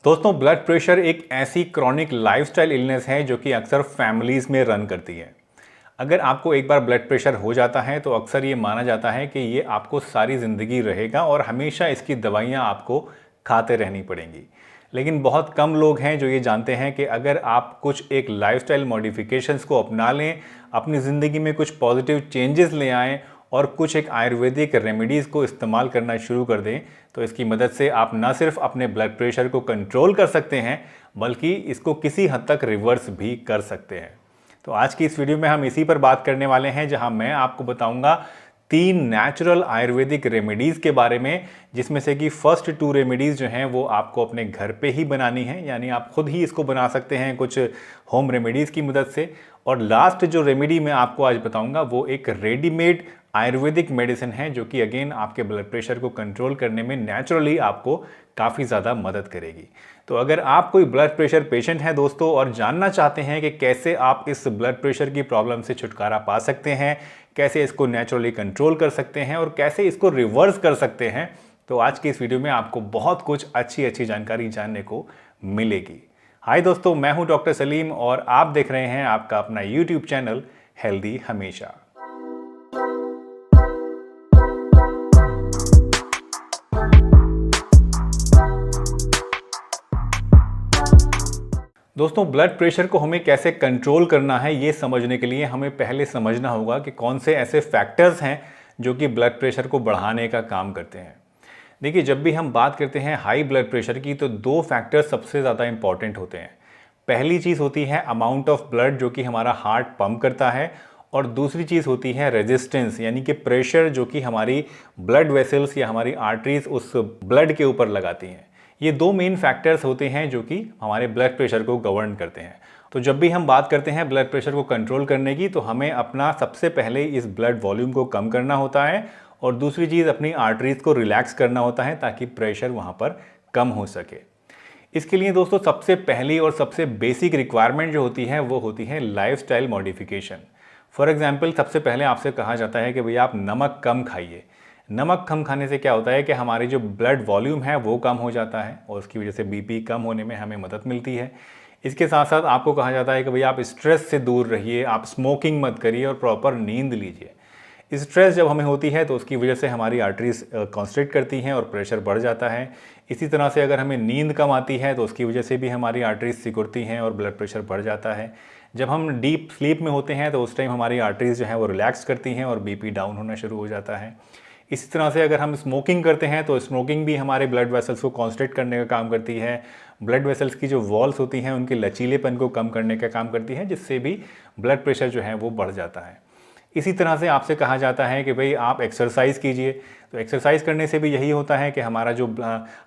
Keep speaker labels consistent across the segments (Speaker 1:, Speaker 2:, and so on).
Speaker 1: दोस्तों, blood pressure एक ऐसी क्रॉनिक लाइफस्टाइल इलनेस है जो कि अक्सर फैमिलीज़ में रन करती है। अगर आपको एक बार ब्लड प्रेशर हो जाता है तो अक्सर ये माना जाता है कि ये आपको सारी ज़िंदगी रहेगा और हमेशा इसकी दवाइयाँ आपको खाते रहनी पड़ेंगी। लेकिन बहुत कम लोग हैं जो ये जानते हैं कि अगर आप कुछ एक लाइफस्टाइल मॉडिफिकेशंस को अपना लें, अपनी ज़िंदगी में कुछ पॉजिटिव चेंजेस ले आएँ और कुछ एक आयुर्वेदिक रेमेडीज़ को इस्तेमाल करना शुरू कर दें, तो इसकी मदद से आप न सिर्फ अपने ब्लड प्रेशर को कंट्रोल कर सकते हैं बल्कि इसको किसी हद तक रिवर्स भी कर सकते हैं। तो आज की इस वीडियो में हम इसी पर बात करने वाले हैं, जहां मैं आपको बताऊंगा 3 नेचुरल आयुर्वेदिक रेमेडीज़ के बारे में, जिसमें से कि फर्स्ट 2 रेमेडीज़ जो हैं वो आपको अपने घर पे ही बनानी है, यानी आप खुद ही इसको बना सकते हैं कुछ होम रेमेडीज़ की मदद से। और लास्ट जो रेमेडी मैं आपको आज बताऊंगा वो एक रेडीमेड आयुर्वेदिक मेडिसिन है जो कि अगेन आपके ब्लड प्रेशर को कंट्रोल करने में नेचुरली आपको काफ़ी ज़्यादा मदद करेगी। तो अगर आप कोई ब्लड प्रेशर पेशेंट हैं दोस्तों और जानना चाहते हैं कि कैसे आप इस ब्लड प्रेशर की प्रॉब्लम से छुटकारा पा सकते हैं, कैसे इसको नेचुरली कंट्रोल कर सकते हैं और कैसे इसको रिवर्स कर सकते हैं, तो आज की इस वीडियो में आपको बहुत कुछ अच्छी जानकारी जानने को मिलेगी। हाय दोस्तों, मैं हूं डॉक्टर सलीम और आप देख रहे हैं आपका अपना यूट्यूब चैनल हेल्दी हमेशा। दोस्तों, ब्लड प्रेशर को हमें कैसे कंट्रोल करना है ये समझने के लिए हमें पहले समझना होगा कि कौन से ऐसे फैक्टर्स हैं जो कि ब्लड प्रेशर को बढ़ाने का काम करते हैं। देखिए, जब भी हम बात करते हैं हाई ब्लड प्रेशर की तो 2 फैक्टर्स सबसे ज़्यादा इंपॉर्टेंट होते हैं। पहली चीज़ होती है अमाउंट ऑफ ब्लड जो कि हमारा हार्ट पंप करता है, और दूसरी चीज़ होती है रेजिस्टेंस, यानी कि प्रेशर जो कि हमारी ब्लड वेसल्स या हमारी आर्टरीज उस ब्लड के ऊपर लगाती हैं। ये 2 मेन फैक्टर्स होते हैं जो कि हमारे ब्लड प्रेशर को गवर्न करते हैं। तो जब भी हम बात करते हैं ब्लड प्रेशर को कंट्रोल करने की, तो हमें अपना सबसे पहले इस ब्लड वॉल्यूम को कम करना होता है और दूसरी चीज़ अपनी आर्टरीज को रिलैक्स करना होता है ताकि प्रेशर वहाँ पर कम हो सके। इसके लिए दोस्तों सबसे पहली और सबसे बेसिक रिक्वायरमेंट जो होती है वो होती है लाइफस्टाइल मॉडिफिकेशन। फॉर एग्जाम्पल, सबसे पहले आपसे कहा जाता है कि भैया आप नमक कम खाइए। नमक कम खाने से क्या होता है कि हमारी जो ब्लड वॉल्यूम है वो कम हो जाता है और उसकी वजह से बीपी कम होने में हमें मदद मिलती है। इसके साथ साथ आपको कहा जाता है कि भैया आप स्ट्रेस से दूर रहिए, आप स्मोकिंग मत करिए और प्रॉपर नींद लीजिए। स्ट्रेस जब हमें होती है तो उसकी वजह से हमारी आर्टरीज कॉन्स्ट्रिक्ट करती हैं और प्रेशर बढ़ जाता है। इसी तरह से अगर हमें नींद कम आती है तो उसकी वजह से भी हमारी आर्टरीज सिकुड़ती हैं और ब्लड प्रेशर बढ़ जाता है। जब हम डीप स्लीप में होते हैं तो उस टाइम हमारी आर्टरीज जो है वो रिलैक्स करती हैं और बीपी डाउन होना शुरू हो जाता है। इसी तरह से अगर हम स्मोकिंग करते हैं तो स्मोकिंग भी हमारे ब्लड वेसल्स को कॉन्स्ट्रिक्ट करने का काम करती है। ब्लड वेसल्स की जो वॉल्स होती हैं उनके लचीलेपन को कम करने का काम करती है, जिससे भी ब्लड प्रेशर जो है वो बढ़ जाता है। इसी तरह से आपसे कहा जाता है कि भाई आप एक्सरसाइज कीजिए। तो एक्सरसाइज करने से भी यही होता है कि हमारा जो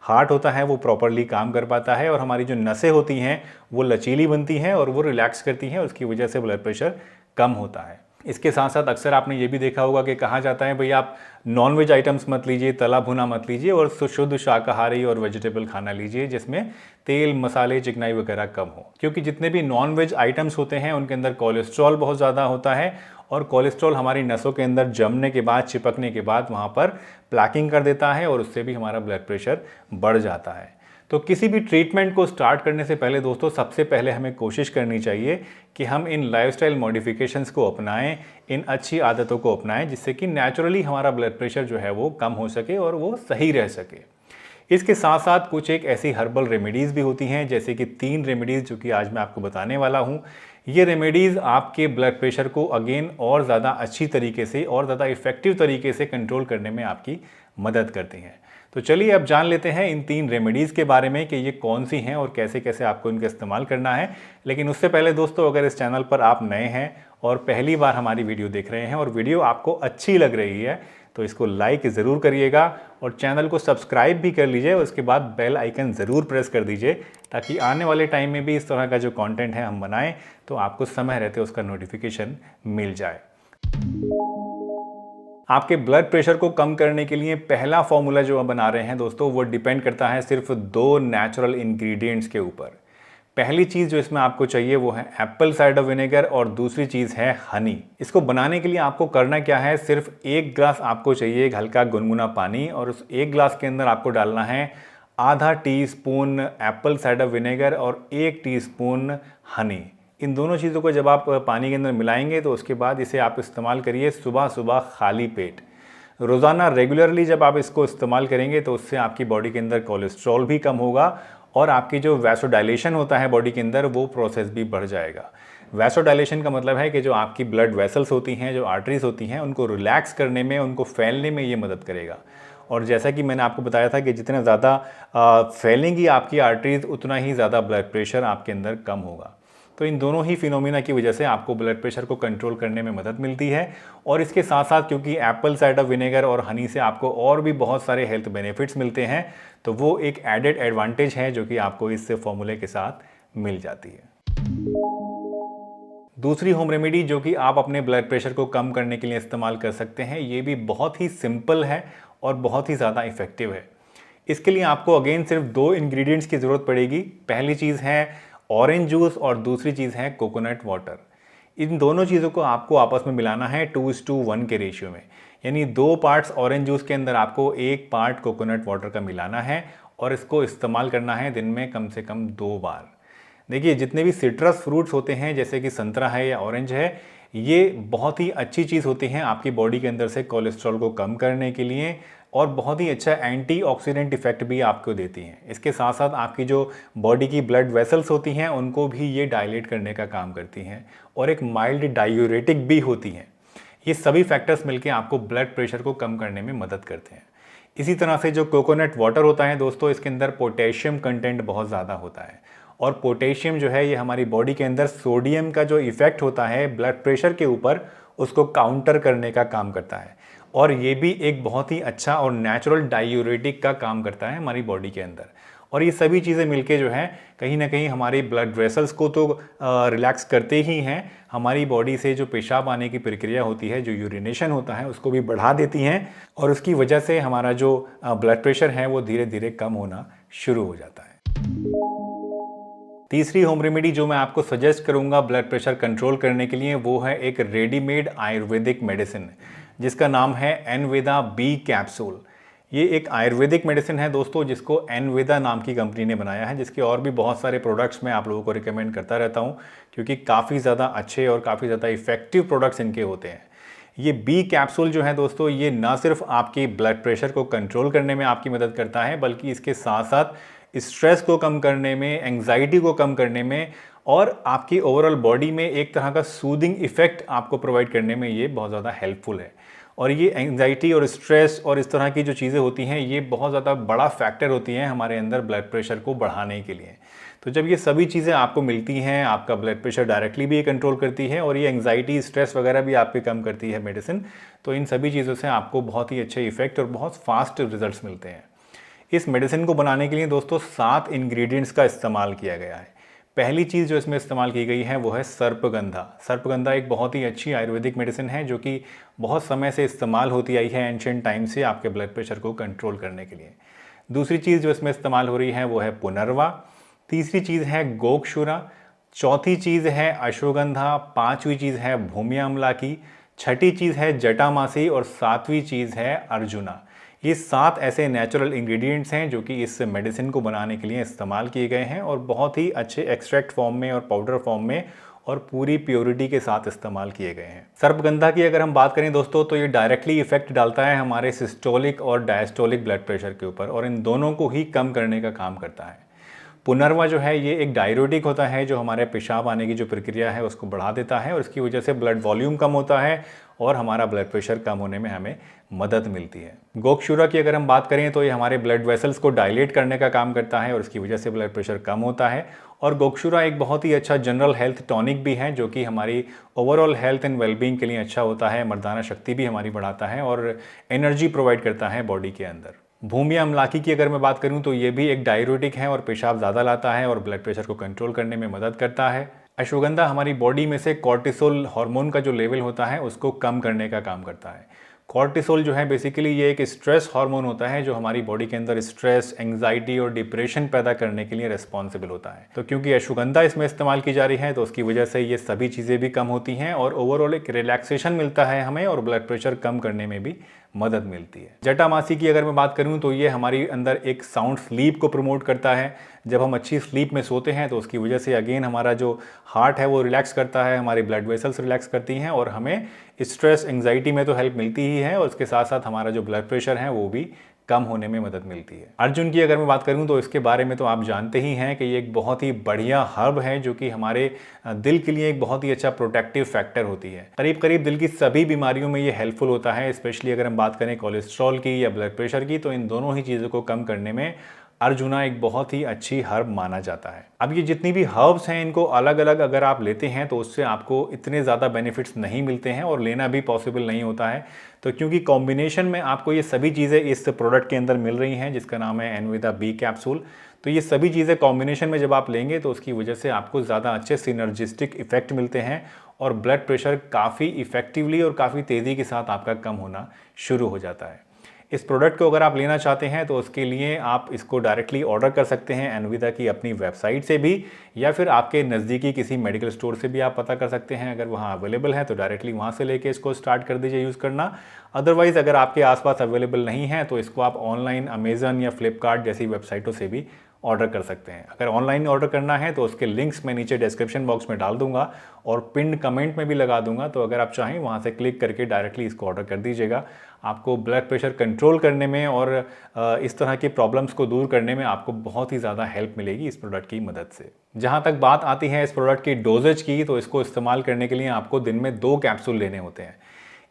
Speaker 1: हार्ट होता है वो प्रॉपरली काम कर पाता है और हमारी जो नसें होती हैं वो लचीली बनती हैं और वो रिलैक्स करती हैं, उसकी वजह से ब्लड प्रेशर कम होता है। इसके साथ साथ अक्सर आपने ये भी देखा होगा कि कहा जाता है भाई आप नॉनवेज आइटम्स मत लीजिए, तला भुना मत लीजिए और शुद्ध शाकाहारी और वेजिटेबल खाना लीजिए जिसमें तेल, मसाले, चिकनाई वगैरह कम हो, क्योंकि जितने भी नॉनवेज आइटम्स होते हैं उनके अंदर कोलेस्ट्रॉल बहुत ज़्यादा होता है और कोलेस्ट्रॉल हमारी नसों के अंदर जमने के बाद, चिपकने के बाद वहाँ पर प्लैकिंग कर देता है और उससे भी हमारा ब्लड प्रेशर बढ़ जाता है। तो किसी भी ट्रीटमेंट को स्टार्ट करने से पहले दोस्तों सबसे पहले हमें कोशिश करनी चाहिए कि हम इन लाइफस्टाइल मॉडिफिकेशंस को अपनाएं, इन अच्छी आदतों को अपनाएं, जिससे कि नेचुरली हमारा ब्लड प्रेशर जो है वो कम हो सके और वो सही रह सके। इसके साथ साथ कुछ एक ऐसी हर्बल रेमेडीज़ भी होती हैं, जैसे कि 3 रेमेडीज़ जो कि आज मैं आपको बताने वाला हूँ। ये रेमेडीज़ आपके ब्लड प्रेशर को अगेन और ज़्यादा अच्छी तरीके से और ज़्यादा इफेक्टिव तरीके से कंट्रोल करने में आपकी मदद करती हैं। तो चलिए अब जान लेते हैं इन 3 रेमेडीज़ के बारे में कि ये कौन सी हैं और कैसे कैसे आपको इनका इस्तेमाल करना है। लेकिन उससे पहले दोस्तों, अगर इस चैनल पर आप नए हैं और पहली बार हमारी वीडियो देख रहे हैं और वीडियो आपको अच्छी लग रही है तो इसको लाइक ज़रूर करिएगा और चैनल को सब्सक्राइब भी कर लीजिए और उसके बाद बेल आइकन ज़रूर प्रेस कर दीजिए, ताकि आने वाले टाइम में भी इस तरह का जो कंटेंट है हम बनाएं तो आपको समय रहते उसका नोटिफिकेशन मिल जाए। आपके ब्लड प्रेशर को कम करने के लिए पहला फॉर्मूला जो हम बना रहे हैं दोस्तों, वो डिपेंड करता है सिर्फ 2 नेचुरल इंग्रेडिएंट्स के ऊपर। पहली चीज़ जो इसमें आपको चाहिए वो है एप्पल साइडर विनेगर और दूसरी चीज़ है हनी। इसको बनाने के लिए आपको करना क्या है, सिर्फ 1 ग्लास आपको चाहिए एक हल्का गुनगुना पानी और उस 1 ग्लास के अंदर आपको डालना है आधा टीस्पून एप्पल साइडर विनेगर और 1 टीस्पून हनी। इन दोनों चीज़ों को जब आप पानी के अंदर मिलाएंगे तो उसके बाद इसे आप इस्तेमाल करिए सुबह सुबह खाली पेट। रोज़ाना रेगुलरली जब आप इसको इस्तेमाल करेंगे तो उससे आपकी बॉडी के अंदर कोलेस्ट्रॉल भी कम होगा और आपकी जो वैसोडाइलेशन होता है बॉडी के अंदर वो प्रोसेस भी बढ़ जाएगा। वैसोडाइलेशन का मतलब है कि जो आपकी ब्लड वेसल्स होती हैं, जो आर्टरीज होती हैं, उनको रिलैक्स करने में, उनको फैलने में ये मदद करेगा। और जैसा कि मैंने आपको बताया था कि जितना ज़्यादा फैलेंगी आपकी आर्टरीज उतना ही ज़्यादा ब्लड प्रेशर आपके अंदर कम होगा। तो इन दोनों ही फिनोमिना की वजह से आपको ब्लड प्रेशर को कंट्रोल करने में मदद मिलती है। और इसके साथ साथ क्योंकि एप्पल साइडर विनेगर और हनी से आपको और भी बहुत सारे हेल्थ बेनिफिट्स मिलते हैं, तो वो एक एडेड एडवांटेज है जो कि आपको इस फॉर्मूले के साथ मिल जाती है। दूसरी होम रेमेडी जो कि आप अपने ब्लड प्रेशर को कम करने के लिए इस्तेमाल कर सकते हैं, ये भी बहुत ही सिंपल है और बहुत ही ज़्यादा इफ़ेक्टिव है। इसके लिए आपको अगेन सिर्फ 2 इंग्रेडिएंट्स की ज़रूरत पड़ेगी। पहली चीज़ है ऑरेंज जूस और दूसरी चीज़ है कोकोनट वाटर। इन दोनों चीज़ों को आपको आपस में मिलाना है 2:1 के रेशियो में, यानी 2 पार्ट्स ऑरेंज जूस के अंदर आपको 1 पार्ट कोकोनट वाटर का मिलाना है और इसको इस्तेमाल करना है दिन में कम से कम 2 बार। देखिए, जितने भी सिट्रस फ्रूट्स होते हैं जैसे कि संतरा है या ऑरेंज है, ये बहुत ही अच्छी चीज़ होती हैं आपकी बॉडी के अंदर से कोलेस्ट्रॉल को कम करने के लिए और बहुत ही अच्छा एंटीऑक्सीडेंट इफेक्ट भी आपको देती हैं। इसके साथ साथ आपकी जो बॉडी की ब्लड वेसल्स होती हैं उनको भी ये डायलेट करने का काम करती हैं और एक माइल्ड डायूरेटिक भी होती हैं। ये सभी फैक्टर्स मिलकर आपको ब्लड प्रेशर को कम करने में मदद करते हैं। इसी तरह से जो कोकोनट वाटर होता है दोस्तों, इसके अंदर पोटेशियम कंटेंट बहुत ज़्यादा होता है और पोटेशियम जो है ये हमारी बॉडी के अंदर सोडियम का जो इफ़ेक्ट होता है ब्लड प्रेशर के ऊपर, उसको काउंटर करने का काम करता है और ये भी एक बहुत ही अच्छा और नेचुरल डायूरेटिक का काम करता है हमारी बॉडी के अंदर। और ये सभी चीज़ें मिलके जो है कहीं ना कहीं हमारी ब्लड वेसल्स को तो रिलैक्स करते ही हैं, हमारी बॉडी से जो पेशाब आने की प्रक्रिया होती है, जो यूरिनेशन होता है, उसको भी बढ़ा देती हैं और उसकी वजह से हमारा जो ब्लड प्रेशर है वो धीरे धीरे कम होना शुरू हो जाता है। तीसरी होम रेमेडी जो मैं आपको सजेस्ट करूंगा ब्लड प्रेशर कंट्रोल करने के लिए, वो है एक रेडीमेड आयुर्वेदिक मेडिसिन जिसका नाम है एनवेदा बी कैप्सूल। ये एक आयुर्वेदिक मेडिसिन है दोस्तों जिसको एनवेदा नाम की कंपनी ने बनाया है, जिसके और भी बहुत सारे प्रोडक्ट्स मैं आप लोगों को रिकमेंड करता रहता हूँ क्योंकि काफ़ी ज़्यादा अच्छे और काफ़ी ज़्यादा इफेक्टिव प्रोडक्ट्स इनके होते हैं। ये बी कैप्सूल जो है दोस्तों, ये ना सिर्फ आपकी ब्लड प्रेशर को कंट्रोल करने में आपकी मदद करता है, बल्कि इसके साथ साथ स्ट्रेस को कम करने में, एंग्जाइटी को कम करने में और आपकी ओवरऑल बॉडी में एक तरह का सूदिंग इफेक्ट आपको प्रोवाइड करने में ये बहुत ज़्यादा हेल्पफुल है। और ये एंग्जाइटी और स्ट्रेस और इस तरह की जो चीज़ें होती हैं, ये बहुत ज़्यादा बड़ा फैक्टर होती हैं हमारे अंदर ब्लड प्रेशर को बढ़ाने के लिए। तो जब ये सभी चीज़ें आपको मिलती हैं, आपका ब्लड प्रेशर डायरेक्टली भी ये कंट्रोल करती है और ये एंग्जाइटी, स्ट्रेस वगैरह भी आपके कम करती है मेडिसिन, तो इन सभी चीज़ों से आपको बहुत ही अच्छे इफेक्ट और बहुत फास्ट रिजल्ट्स मिलते हैं। इस मेडिसिन को बनाने के लिए दोस्तों 7 इंग्रेडिएंट्स का इस्तेमाल किया गया है। पहली चीज़ जो इसमें इस्तेमाल की गई है वो है सर्पगंधा। सर्पगंधा एक बहुत ही अच्छी आयुर्वेदिक मेडिसिन है जो कि बहुत समय से इस्तेमाल होती आई है एंशिएंट टाइम से आपके ब्लड प्रेशर को कंट्रोल करने के लिए। दूसरी चीज़ जो इसमें इस्तेमाल हो रही है वो है पुनर्वा। तीसरी चीज़ है गोक्षुरा। चौथी चीज़ है अश्वगंधा। पाँचवीं चीज़ है भूमिया अमलाकी। छठी चीज़ है जटामासी और 7वीं चीज़ है अर्जुना। ये 7 ऐसे नेचुरल इंग्रेडिएंट्स हैं जो कि इस मेडिसिन को बनाने के लिए इस्तेमाल किए गए हैं और बहुत ही अच्छे एक्सट्रैक्ट फॉर्म में और पाउडर फॉर्म में और पूरी प्योरिटी के साथ इस्तेमाल किए गए हैं। सर्पगंधा की अगर हम बात करें दोस्तों, तो ये डायरेक्टली इफेक्ट डालता है हमारे सिस्टोलिक और डायस्टोलिक ब्लड प्रेशर के ऊपर और इन दोनों को ही कम करने का काम करता है। पुनर्वा जो है ये एक डायरेटिक होता है जो हमारे पेशाब आने की जो प्रक्रिया है उसको बढ़ा देता है और इसकी वजह से ब्लड वॉल्यूम कम होता है और हमारा ब्लड प्रेशर कम होने में हमें मदद मिलती है। गोक्षुरा की अगर हम बात करें तो ये हमारे ब्लड वेसल्स को डायलेट करने का काम करता है और इसकी वजह से ब्लड प्रेशर कम होता है। और गोक्षुरा एक बहुत ही अच्छा जनरल हेल्थ टॉनिक भी है जो कि हमारी ओवरऑल हेल्थ एंड वेलबींग के लिए अच्छा होता है। मर्दाना शक्ति भी हमारी बढ़ाता है और एनर्जी प्रोवाइड करता है बॉडी के अंदर। भूमिया अमलाकी की अगर मैं बात करूं तो ये भी एक डायरेटिक है और पेशाब ज़्यादा लाता है और ब्लड प्रेशर को कंट्रोल करने में मदद करता है। अश्वगंधा हमारी बॉडी में से कॉर्टिसोल हार्मोन का जो लेवल होता है उसको कम करने का काम करता है। कॉर्टिसोल जो है बेसिकली ये एक स्ट्रेस हार्मोन होता है जो हमारी बॉडी के अंदर स्ट्रेस, एंग्जाइटी और डिप्रेशन पैदा करने के लिए रिस्पॉन्सिबल होता है। तो क्योंकि अश्वगंधा इसमें इस्तेमाल की जा रही है तो उसकी वजह से ये सभी चीज़ें भी कम होती हैं और ओवरऑल एक रिलैक्सेशन मिलता है हमें और ब्लड प्रेशर कम करने में भी मदद मिलती है। जटामासी की अगर मैं बात करूं तो ये हमारी अंदर एक साउंड स्लीप को प्रमोट करता है। जब हम अच्छी स्लीप में सोते हैं तो उसकी वजह से अगेन हमारा जो हार्ट है वो रिलैक्स करता है, हमारी ब्लड वेसल्स रिलैक्स करती हैं और हमें स्ट्रेस एंग्जाइटी में तो हेल्प मिलती ही है और उसके साथ साथ हमारा जो ब्लड प्रेशर है वो भी कम होने में मदद मिलती है। अर्जुन की अगर मैं बात करूं तो इसके बारे में तो आप जानते ही हैं कि ये एक बहुत ही बढ़िया हर्ब है जो कि हमारे दिल के लिए एक बहुत ही अच्छा प्रोटेक्टिव फैक्टर होती है। करीब करीब दिल की सभी बीमारियों में ये हेल्पफुल होता है, स्पेशली अगर हम बात करें कोलेस्ट्रॉल की या ब्लड प्रेशर की, तो इन दोनों ही चीज़ों को कम करने में अर्जुना एक बहुत ही अच्छी हर्ब माना जाता है। अब ये जितनी भी हर्ब्स हैं इनको अलग अलग अगर आप लेते हैं तो उससे आपको इतने ज़्यादा बेनिफिट्स नहीं मिलते हैं और लेना भी पॉसिबल नहीं होता है। तो क्योंकि कॉम्बिनेशन में आपको ये सभी चीज़ें इस प्रोडक्ट के अंदर मिल रही हैं जिसका नाम है एनविदा बी कैप्सूल, तो ये सभी चीज़ें कॉम्बिनेशन में जब आप लेंगे तो उसकी वजह से आपको ज़्यादा अच्छे सिनर्जिस्टिक इफेक्ट मिलते हैं और ब्लड प्रेशर काफ़ी इफेक्टिवली और काफ़ी तेज़ी के साथ आपका कम होना शुरू हो जाता है। इस प्रोडक्ट को अगर आप लेना चाहते हैं तो उसके लिए आप इसको डायरेक्टली ऑर्डर कर सकते हैं एनविदा की अपनी वेबसाइट से भी, या फिर आपके नज़दीकी किसी मेडिकल स्टोर से भी आप पता कर सकते हैं। अगर वहाँ अवेलेबल है तो डायरेक्टली वहाँ से लेके इसको स्टार्ट कर दीजिए यूज़ करना। अदरवाइज़ अगर आपके आसपास अवेलेबल नहीं है तो इसको आप ऑनलाइन अमेज़न या फ्लिपकार्ट जैसी वेबसाइटों से भी ऑर्डर कर सकते हैं। अगर ऑनलाइन ऑर्डर करना है तो उसके लिंक्स मैं नीचे डिस्क्रिप्शन बॉक्स में डाल दूंगा और पिन कमेंट में भी लगा दूंगा, तो अगर आप चाहें वहां से क्लिक करके डायरेक्टली इसको ऑर्डर कर दीजिएगा। आपको ब्लड प्रेशर कंट्रोल करने में और इस तरह की प्रॉब्लम्स को दूर करने में आपको बहुत ही ज़्यादा हेल्प मिलेगी इस प्रोडक्ट की मदद से। जहाँ तक बात आती है इस प्रोडक्ट की डोजेज की, तो इसको इस्तेमाल करने के लिए आपको दिन में 2 कैप्सूल लेने होते हैं।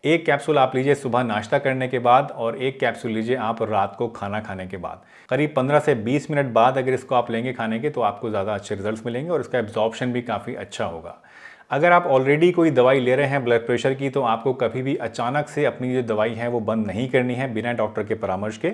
Speaker 1: एक कैप्सूल आप लीजिए सुबह नाश्ता करने के बाद और एक कैप्सूल लीजिए आप रात को खाना खाने के बाद। करीब 15 से 20 मिनट बाद अगर इसको आप लेंगे खाने के तो आपको ज़्यादा अच्छे रिजल्ट्स मिलेंगे और इसका एब्जॉर्प्शन भी काफ़ी अच्छा होगा। अगर आप ऑलरेडी कोई दवाई ले रहे हैं ब्लड प्रेशर की तो आपको कभी भी अचानक से अपनी जो दवाई है वो बंद नहीं करनी है बिना डॉक्टर के परामर्श के।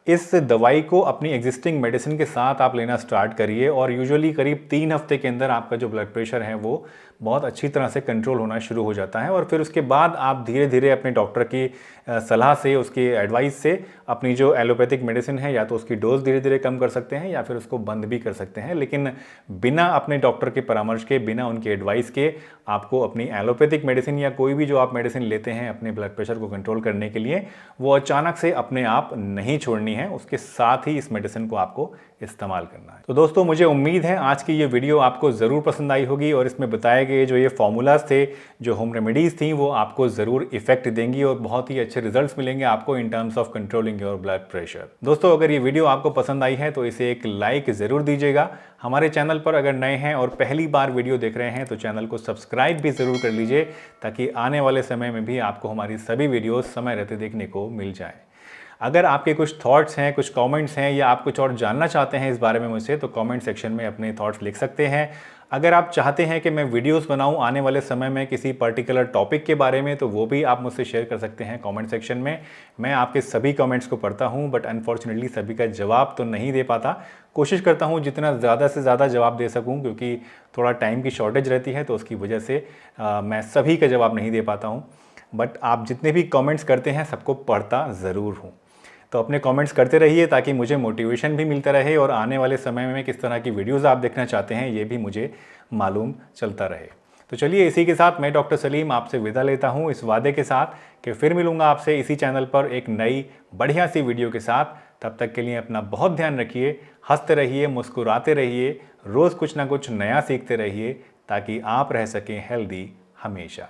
Speaker 1: इस दवाई को अपनी एग्जिस्टिंग मेडिसिन के साथ आप लेना स्टार्ट करिए और यूजुअली करीब 3 हफ्ते के अंदर आपका जो ब्लड प्रेशर है वो बहुत अच्छी तरह से कंट्रोल होना शुरू हो जाता है और फिर उसके बाद आप धीरे धीरे अपने डॉक्टर की सलाह से, उसकी एडवाइस से अपनी जो एलोपैथिक मेडिसिन है या तो उसकी डोज धीरे धीरे कम कर सकते हैं या फिर उसको बंद भी कर सकते हैं। लेकिन बिना अपने डॉक्टर के परामर्श के, बिना उनकी एडवाइस के आपको अपनी एलोपैथिक मेडिसिन या कोई भी जो आप मेडिसिन लेते हैं अपने ब्लड प्रेशर को कंट्रोल करने के लिए वो अचानक से अपने आप नहीं छोड़नी है, उसके साथ ही इस मेडिसिन को आपको इस्तेमाल करना है। तो दोस्तों मुझे उम्मीद है आज की ये वीडियो आपको ज़रूर पसंद आई होगी और इसमें बताए गए जो ये फॉर्मूलाज थे, जो होम रेमेडीज़ थी, वो आपको ज़रूर इफेक्ट देंगी और बहुत ही अच्छे रिजल्ट्स मिलेंगे आपको in terms of controlling your blood pressure. दोस्तों अगर ये वीडियो आपको पसंद आई है तो इसे एक लाइक ज़रूर दीजिएगा। हमारे चैनल पर अगर नए हैं और पहली बार वीडियो देख रहे हैं तो चैनल को सब्सक्राइब भी ज़रूर कर लीजिए ताकि आने वाले समय में भी आपको हमारी सभी वीडियोज़ समय रहते देखने को मिल जाएँ। अगर आपके कुछ थॉट्स हैं, कुछ कमेंट्स हैं या आप कुछ और जानना चाहते हैं इस बारे में मुझसे तो कमेंट सेक्शन में अपने थॉट्स लिख सकते हैं। अगर आप चाहते हैं कि मैं वीडियोस बनाऊं आने वाले समय में किसी पर्टिकुलर टॉपिक के बारे में तो वो भी आप मुझसे शेयर कर सकते हैं कमेंट सेक्शन में। मैं आपके सभी कमेंट्स को पढ़ता हूं बट अनफॉर्चुनेटली सभी का जवाब तो नहीं दे पाता। कोशिश करता हूं जितना ज़्यादा से ज़्यादा जवाब दे सकूं क्योंकि थोड़ा टाइम की शॉर्टेज रहती है तो उसकी वजह से मैं सभी का जवाब नहीं दे पाता हूँ। बट आप जितने भी कमेंट्स करते हैं सबको पढ़ता ज़रूर हूँ। तो अपने कमेंट्स करते रहिए ताकि मुझे मोटिवेशन भी मिलता रहे और आने वाले समय में किस तरह की वीडियोज़ आप देखना चाहते हैं ये भी मुझे मालूम चलता रहे। तो चलिए इसी के साथ मैं डॉक्टर सलीम आपसे विदा लेता हूँ इस वादे के साथ कि फिर मिलूंगा आपसे इसी चैनल पर एक नई बढ़िया सी वीडियो के साथ। तब तक के लिए अपना बहुत ध्यान रखिए, हंसते रहिए, मुस्कुराते रहिए, रोज़ कुछ ना कुछ नया सीखते रहिए ताकि आप रह सकें हेल्दी हमेशा।